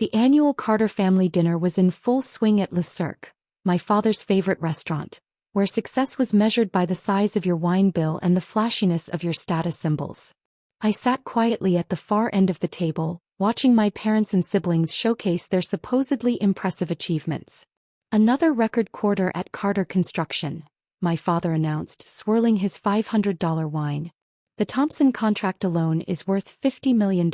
The annual Carter family dinner was in full swing at Le Cirque, my father's favorite restaurant, where success was measured by the size of your wine bill and the flashiness of your status symbols. I sat quietly at the far end of the table, watching my parents and siblings showcase their supposedly impressive achievements. Another record quarter at Carter Construction, my father announced, swirling his $500 wine. The Thompson contract alone is worth $50 million.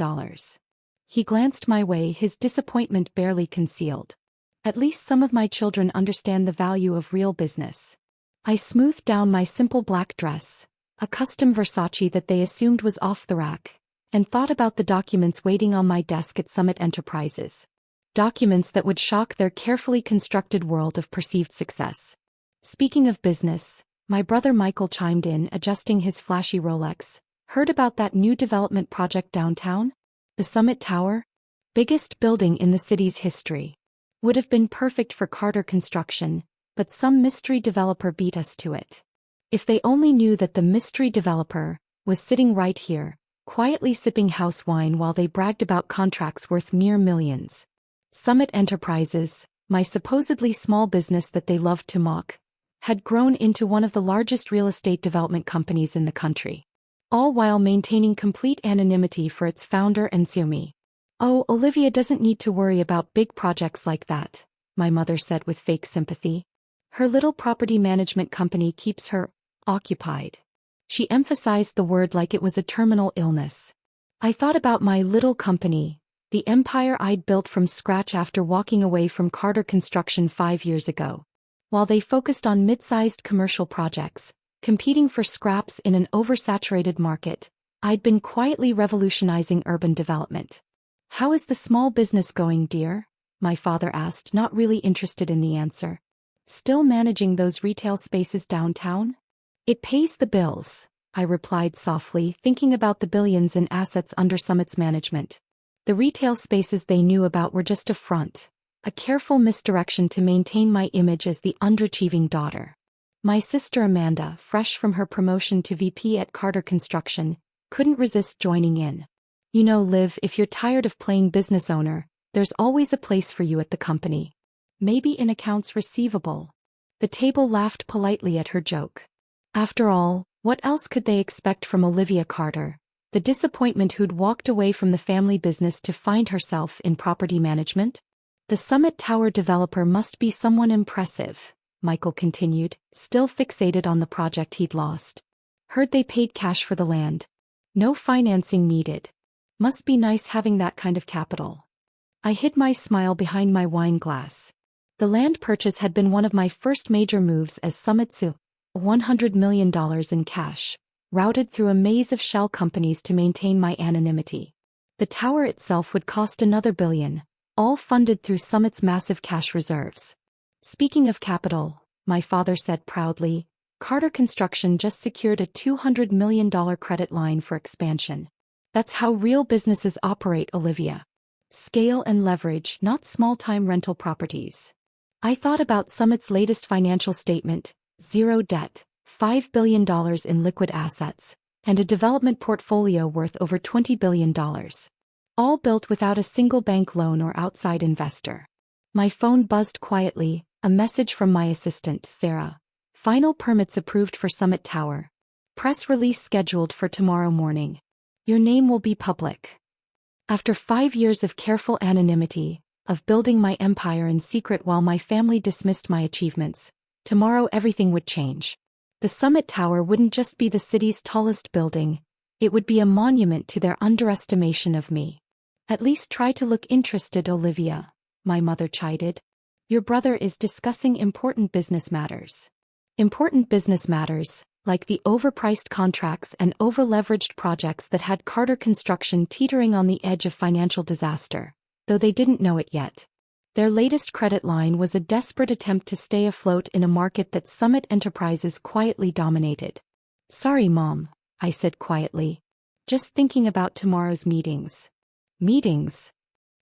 He glanced my way, his disappointment barely concealed. At least some of my children understand the value of real business. I smoothed down my simple black dress, a custom Versace that they assumed was off the rack, and thought about the documents waiting on my desk at Summit Enterprises. Documents that would shock their carefully constructed world of perceived success. Speaking of business, my brother Michael chimed in, adjusting his flashy Rolex. Heard about that new development project downtown? The Summit Tower? Biggest building in the city's history. Would have been perfect for Carter Construction, but some mystery developer beat us to it. If they only knew that the mystery developer was sitting right here, quietly sipping house wine while they bragged about contracts worth mere millions. Summit Enterprises, my supposedly small business that they loved to mock, had grown into one of the largest real estate development companies in the country. All while maintaining complete anonymity for its founder and CEO. "Oh, Olivia doesn't need to worry about big projects like that," my mother said with fake sympathy. "Her little property management company keeps her occupied." She emphasized the word like it was a terminal illness. I thought about my little company, the empire I'd built from scratch after walking away from Carter Construction 5 years ago. While they focused on mid-sized commercial projects, competing for scraps in an oversaturated market, I'd been quietly revolutionizing urban development. "How is the small business going, dear?" my father asked, not really interested in the answer. "Still managing those retail spaces downtown?" "It pays the bills," I replied softly, thinking about the billions in assets under Summit's management. The retail spaces they knew about were just a front, a careful misdirection to maintain my image as the underachieving daughter. My sister Amanda, fresh from her promotion to VP at Carter Construction, couldn't resist joining in. "You know, Liv, if you're tired of playing business owner, there's always a place for you at the company. Maybe in accounts receivable." The table laughed politely at her joke. After all, what else could they expect from Olivia Carter, the disappointment who'd walked away from the family business to find herself in property management? "The Summit Tower developer must be someone impressive," Michael continued, still fixated on the project he'd lost. "Heard they paid cash for the land. No financing needed. Must be nice having that kind of capital." I hid my smile behind my wine glass. The land purchase had been one of my first major moves as Summit CEO, $100 million in cash, routed through a maze of shell companies to maintain my anonymity. The tower itself would cost another $1 billion, all funded through Summit's massive cash reserves. "Speaking of capital," my father said proudly, "Carter Construction just secured a $200 million credit line for expansion. That's how real businesses operate, Olivia. Scale and leverage, not small-time rental properties." I thought about Summit's latest financial statement: zero debt, $5 billion in liquid assets, and a development portfolio worth over $20 billion. All built without a single bank loan or outside investor. My phone buzzed quietly, a message from my assistant, Sarah. "Final permits approved for Summit Tower. Press release scheduled for tomorrow morning. Your name will be public." After 5 years of careful anonymity, of building my empire in secret while my family dismissed my achievements, tomorrow everything would change. The Summit Tower wouldn't just be the city's tallest building, it would be a monument to their underestimation of me. "At least try to look interested, Olivia," my mother chided. "Your brother is discussing important business matters." Important business matters, like the overpriced contracts and over-leveraged projects that had Carter Construction teetering on the edge of financial disaster, though they didn't know it yet. Their latest credit line was a desperate attempt to stay afloat in a market that Summit Enterprises quietly dominated. "Sorry, Mom," I said quietly. "Just thinking about tomorrow's meetings." "Meetings?"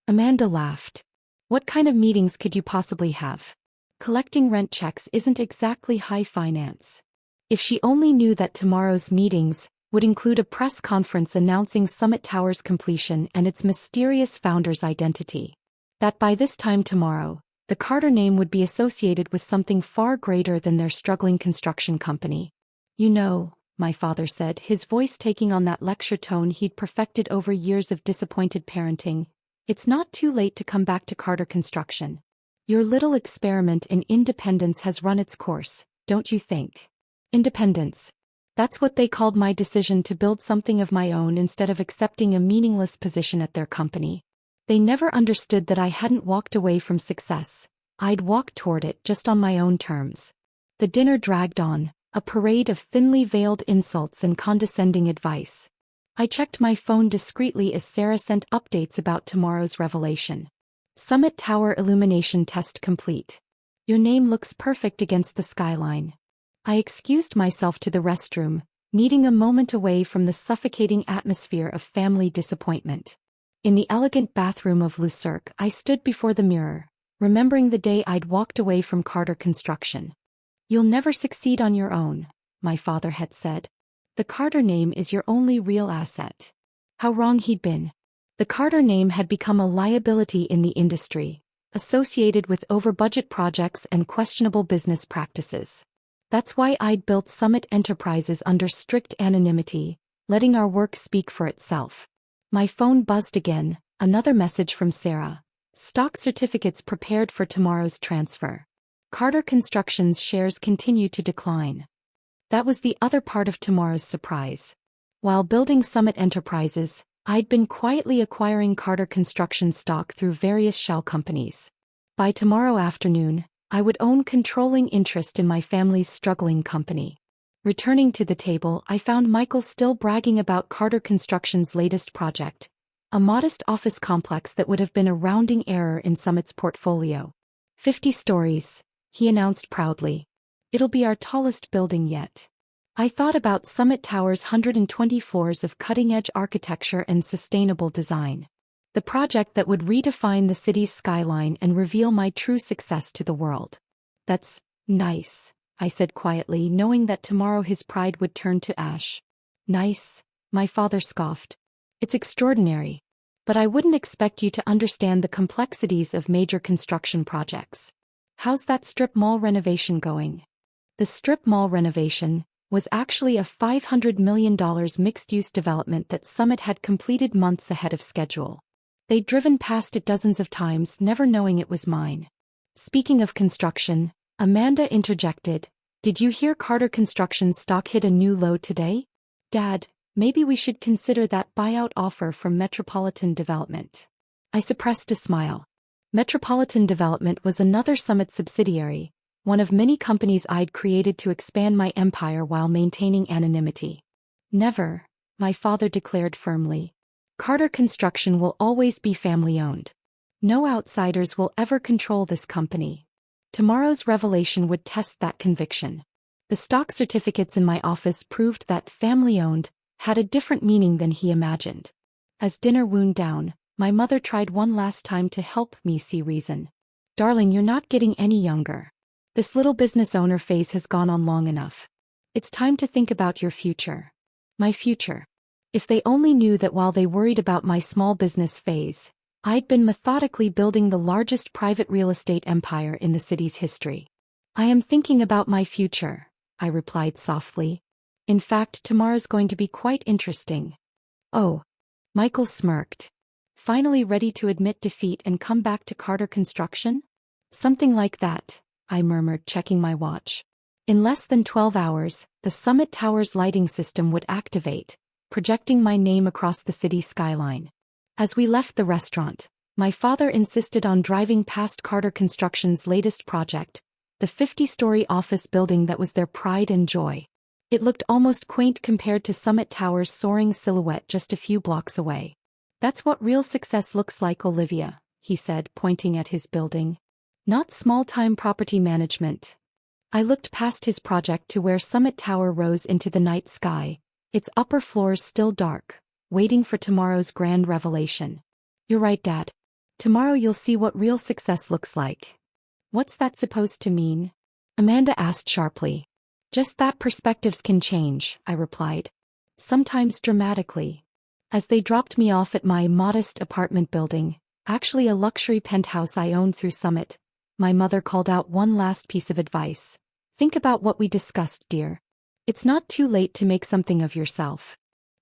Amanda laughed. "What kind of meetings could you possibly have? Collecting rent checks isn't exactly high finance." If she only knew that tomorrow's meetings would include a press conference announcing Summit Tower's completion and its mysterious founder's identity. That by this time tomorrow, the Carter name would be associated with something far greater than their struggling construction company. You know, my father said, his voice taking on that lecture tone he'd perfected over years of disappointed parenting, it's not too late to come back to Carter Construction. Your little experiment in independence has run its course, don't you think? Independence. That's what they called my decision to build something of my own instead of accepting a meaningless position at their company. They never understood that I hadn't walked away from success. I'd walked toward it just on my own terms. The dinner dragged on, a parade of thinly veiled insults and condescending advice. I checked my phone discreetly as Sarah sent updates about tomorrow's revelation. Summit Tower illumination test complete. Your name looks perfect against the skyline. I excused myself to the restroom, needing a moment away from the suffocating atmosphere of family disappointment. In the elegant bathroom of Cirque, I stood before the mirror, remembering the day I'd walked away from Carter Construction. You'll never succeed on your own, my father had said. The Carter name is your only real asset. How wrong he'd been. The Carter name had become a liability in the industry, associated with over-budget projects and questionable business practices. That's why I'd built Summit Enterprises under strict anonymity, letting our work speak for itself. My phone buzzed again, another message from Sarah. Stock certificates prepared for tomorrow's transfer. Carter Construction's shares continue to decline. That was the other part of tomorrow's surprise. While building Summit Enterprises, I'd been quietly acquiring Carter Construction stock through various shell companies. By tomorrow afternoon, I would own controlling interest in my family's struggling company. Returning to the table, I found Michael still bragging about Carter Construction's latest project, a modest office complex that would have been a rounding error in Summit's portfolio. 50 stories, he announced proudly. It'll be our tallest building yet. I thought about Summit Tower's 120 floors of cutting-edge architecture and sustainable design. The project that would redefine the city's skyline and reveal my true success to the world. That's nice, I said quietly, knowing that tomorrow his pride would turn to ash. Nice, my father scoffed. It's extraordinary. But I wouldn't expect you to understand the complexities of major construction projects. How's that strip mall renovation going? The strip mall renovation was actually a $500 million mixed-use development that Summit had completed months ahead of schedule. They'd driven past it dozens of times, never knowing it was mine. Speaking of construction, Amanda interjected, did you hear Carter Construction's stock hit a new low today? Dad, maybe we should consider that buyout offer from Metropolitan Development. I suppressed a smile. Metropolitan Development was another Summit subsidiary, one of many companies I'd created to expand my empire while maintaining anonymity. Never, my father declared firmly. Carter Construction will always be family-owned. No outsiders will ever control this company. Tomorrow's revelation would test that conviction. The stock certificates in my office proved that family-owned had a different meaning than he imagined. As dinner wound down, my mother tried one last time to help me see reason. Darling, you're not getting any younger. This little business owner phase has gone on long enough. It's time to think about your future. My future. If they only knew that while they worried about my small business phase, I'd been methodically building the largest private real estate empire in the city's history. I am thinking about my future, I replied softly. In fact, tomorrow's going to be quite interesting. Oh. Michael smirked. Finally ready to admit defeat and come back to Carter Construction? Something like that, I murmured, checking my watch. In less than 12 hours, the Summit Tower's lighting system would activate, projecting my name across the city skyline. As we left the restaurant, my father insisted on driving past Carter Construction's latest project, the 50-story office building that was their pride and joy. It looked almost quaint compared to Summit Tower's soaring silhouette just a few blocks away. That's what real success looks like, Olivia, he said, pointing at his building. Not small-time property management. I looked past his project to where Summit Tower rose into the night sky, its upper floors still dark, waiting for tomorrow's grand revelation. You're right, Dad. Tomorrow you'll see what real success looks like. What's that supposed to mean? Amanda asked sharply. Just that perspectives can change, I replied. Sometimes dramatically. As they dropped me off at my modest apartment building, Actually, a luxury penthouse I owned through Summit. My mother called out one last piece of advice. Think about what we discussed, dear. It's not too late to make something of yourself.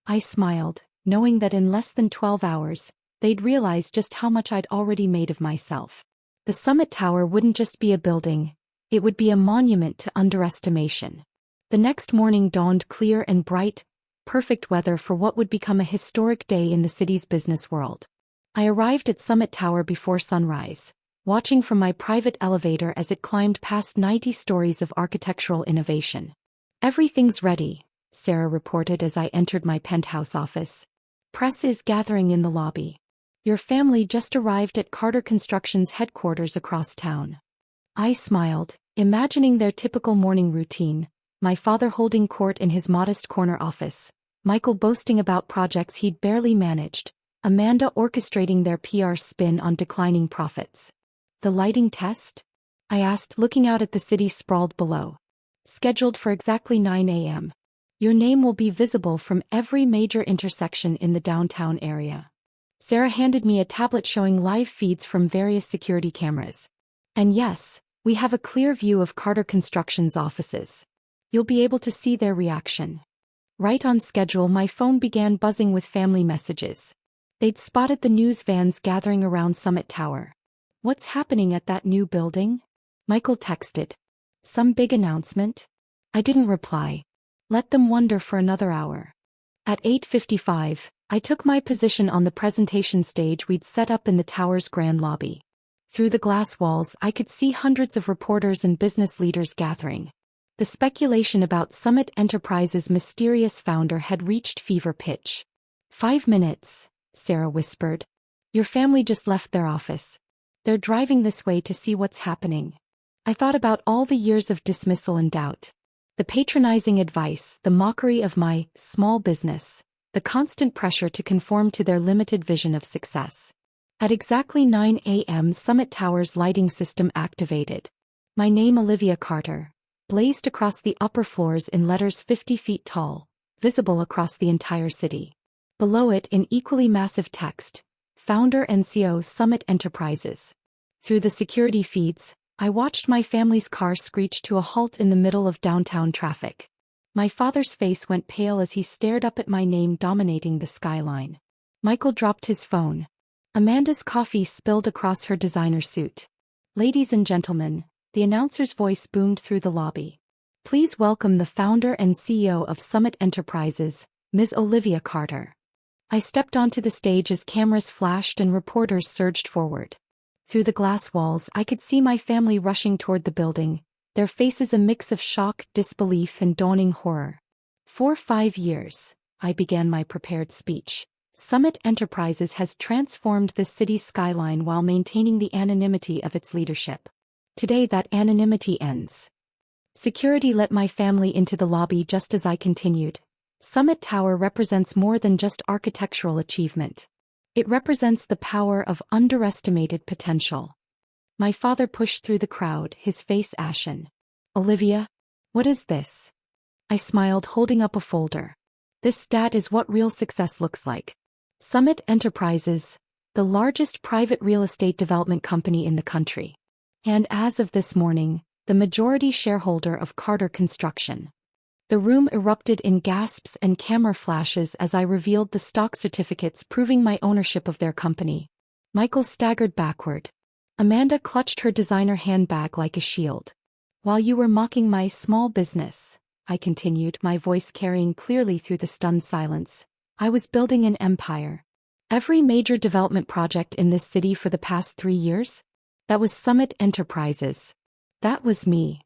I smiled, knowing that in less than 12 hours, they'd realize just how much I'd already made of myself. The Summit Tower wouldn't just be a building, it would be a monument to underestimation. The next morning dawned clear and bright, perfect weather for what would become a historic day in the city's business world. I arrived at Summit Tower before sunrise, watching from my private elevator as it climbed past 90 stories of architectural innovation. Everything's ready, Sarah reported as I entered my penthouse office. Press is gathering in the lobby. Your family just arrived at Carter Construction's headquarters across town. I smiled, imagining their typical morning routine, my father holding court in his modest corner office, Michael boasting about projects he'd barely managed, Amanda orchestrating their PR spin on declining profits. The lighting test? I asked, looking out at the city sprawled below. Scheduled for exactly 9 a.m. Your name will be visible from every major intersection in the downtown area. Sarah handed me a tablet showing live feeds from various security cameras. And yes, we have a clear view of Carter Construction's offices. You'll be able to see their reaction. Right on schedule, my phone began buzzing with family messages. They'd spotted the news vans gathering around Summit Tower. What's happening at that new building? Michael texted. Some big announcement? I didn't reply. Let them wonder for another hour. At 8:55, I took my position on the presentation stage we'd set up in the tower's grand lobby. Through the glass walls, I could see hundreds of reporters and business leaders gathering. The speculation about Summit Enterprises' mysterious founder had reached fever pitch. 5 minutes, Sarah whispered. Your family just left their office. They're driving this way to see what's happening. I thought about all the years of dismissal and doubt. The patronizing advice, the mockery of my small business, the constant pressure to conform to their limited vision of success. At exactly 9 a.m., Summit Tower's lighting system activated. My name, Olivia Carter, blazed across the upper floors in letters 50 feet tall, visible across the entire city. Below it, in equally massive text, Founder and CEO Summit Enterprises. Through the security feeds, I watched my family's car screech to a halt in the middle of downtown traffic. My father's face went pale as he stared up at my name dominating the skyline. Michael dropped his phone. Amanda's coffee spilled across her designer suit. Ladies and gentlemen, the announcer's voice boomed through the lobby. Please welcome the founder and CEO of Summit Enterprises, Ms. Olivia Carter. I stepped onto the stage as cameras flashed and reporters surged forward. Through the glass walls, I could see my family rushing toward the building, their faces a mix of shock, disbelief, and dawning horror. For 5 years, I began my prepared speech. Summit Enterprises has transformed the city's skyline while maintaining the anonymity of its leadership. Today that anonymity ends. Security let my family into the lobby just as I continued. Summit Tower represents more than just architectural achievement. It represents the power of underestimated potential. My father pushed through the crowd, his face ashen. Olivia, what is this? I smiled, holding up a folder. This stat is what real success looks like. Summit Enterprises, the largest private real estate development company in the country. And as of this morning, the majority shareholder of Carter Construction. The room erupted in gasps and camera flashes as I revealed the stock certificates proving my ownership of their company. Michael staggered backward. Amanda clutched her designer handbag like a shield. While you were mocking my small business, I continued, my voice carrying clearly through the stunned silence, I was building an empire. Every major development project in this city for the past 3 years? That was Summit Enterprises. That was me.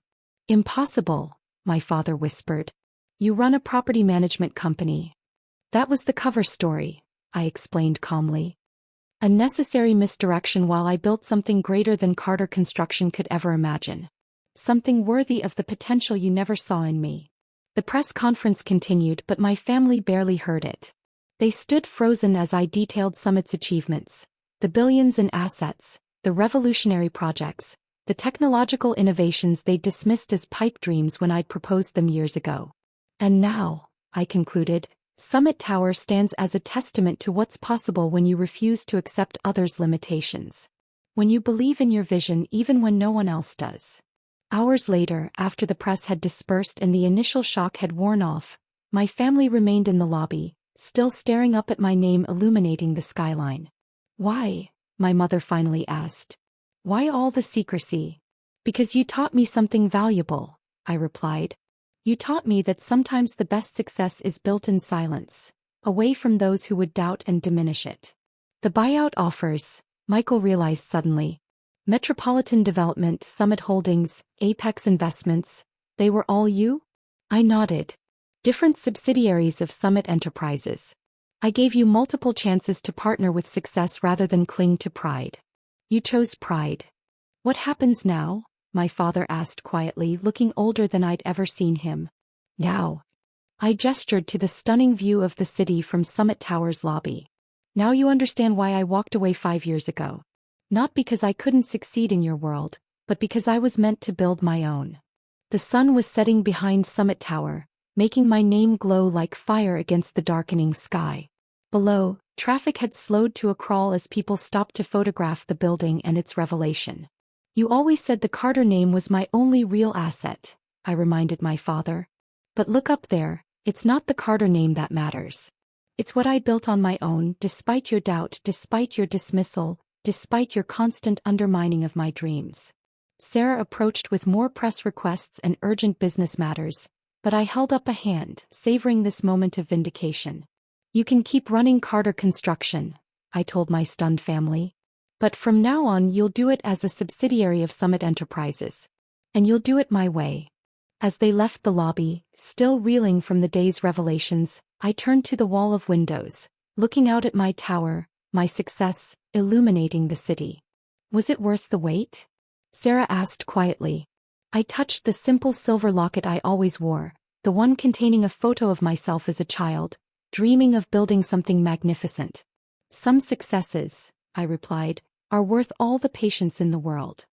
Impossible, my father whispered. You run a property management company. That was the cover story, I explained calmly. A necessary misdirection while I built something greater than Carter Construction could ever imagine. Something worthy of the potential you never saw in me. The press conference continued, but my family barely heard it. They stood frozen as I detailed Summit's achievements, the billions in assets, the revolutionary projects, the technological innovations they dismissed as pipe dreams when I'd proposed them years ago. And now, I concluded, Summit Tower stands as a testament to what's possible when you refuse to accept others' limitations. When you believe in your vision even when no one else does. Hours later, after the press had dispersed and the initial shock had worn off, my family remained in the lobby, still staring up at my name illuminating the skyline. "Why?" my mother finally asked. "Why all the secrecy?" "Because you taught me something valuable," I replied. "You taught me that sometimes the best success is built in silence, away from those who would doubt and diminish it." "The buyout offers," Michael realized suddenly. "Metropolitan Development, Summit Holdings, Apex Investments, they were all you?" I nodded. "Different subsidiaries of Summit Enterprises. I gave you multiple chances to partner with success rather than cling to pride. You chose pride. What happens now?" my father asked quietly, looking older than I'd ever seen him. "Now." I gestured to the stunning view of the city from Summit Tower's lobby. "Now you understand why I walked away 5 years ago. Not because I couldn't succeed in your world, but because I was meant to build my own." The sun was setting behind Summit Tower, making my name glow like fire against the darkening sky. Below, traffic had slowed to a crawl as people stopped to photograph the building and its revelation. "You always said the Carter name was my only real asset," I reminded my father. "But look up there, it's not the Carter name that matters. It's what I built on my own, despite your doubt, despite your dismissal, despite your constant undermining of my dreams." Sarah approached with more press requests and urgent business matters, but I held up a hand, savoring this moment of vindication. "You can keep running Carter Construction," I told my stunned family. "But from now on you'll do it as a subsidiary of Summit Enterprises. And you'll do it my way." As they left the lobby, still reeling from the day's revelations, I turned to the wall of windows, looking out at my tower, my success, illuminating the city. "Was it worth the wait?" Sarah asked quietly. I touched the simple silver locket I always wore, the one containing a photo of myself as a child, dreaming of building something magnificent. "Some successes," I replied, "are worth all the patience in the world."